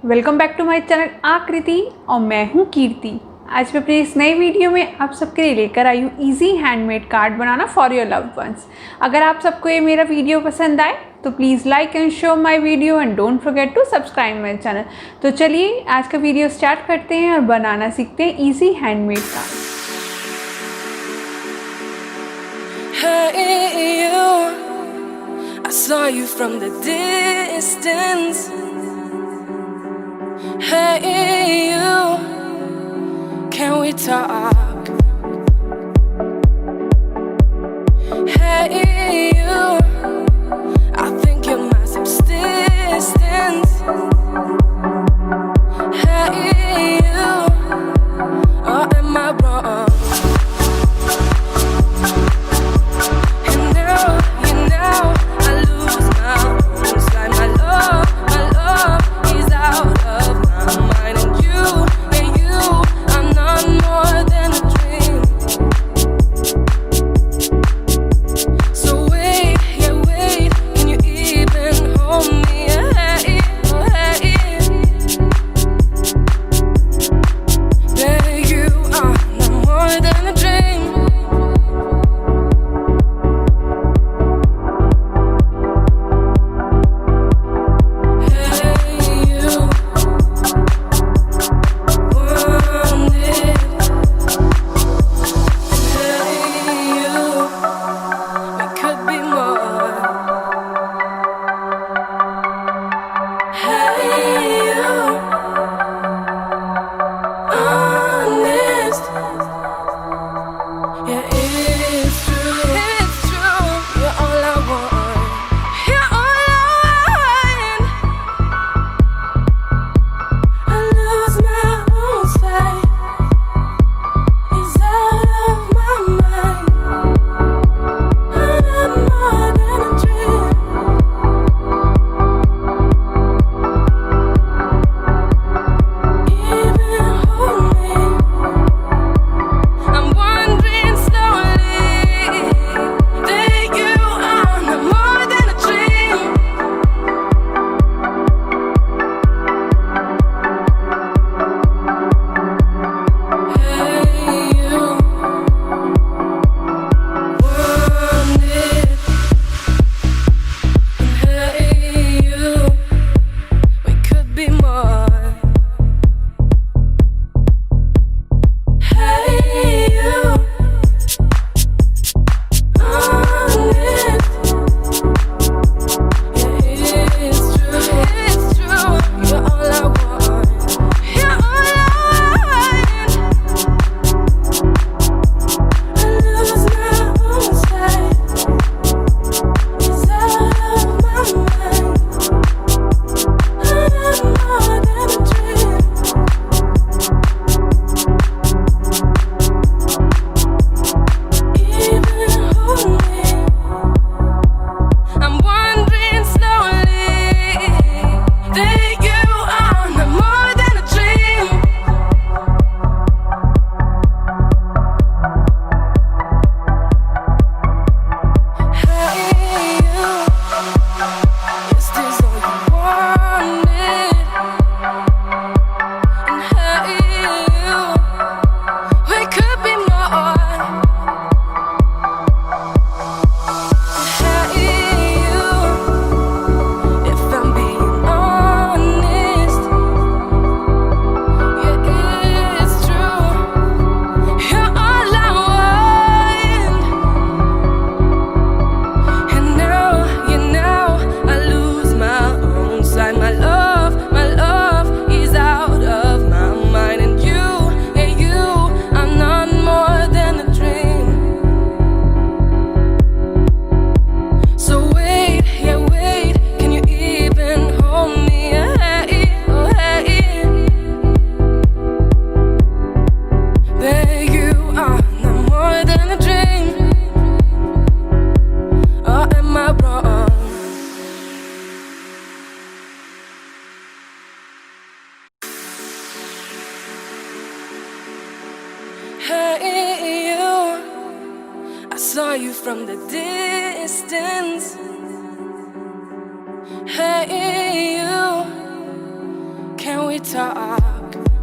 Welcome back to my channel Aakriti और मैं हूँ कीर्ति। आज मैं अपने इस नए वीडियो में आप सबके लिए लेकर आई हूँ इजी हैंडमेड कार्ड बनाना फॉर योर लव्ड वंस। अगर आप सबको ये मेरा वीडियो पसंद आए तो please like and share my video and don't forget to subscribe my channel. तो चलिए आज का वीडियो स्टार्ट करते हैं और बनाना सीखते हैं easy handmade card. Hey you, I saw you from the distance. Hey you, can we talk? Hey you, I think you're my subsistence. Hey you, or am I wrong? Hey you, I saw you from the distance. Hey you, can we talk?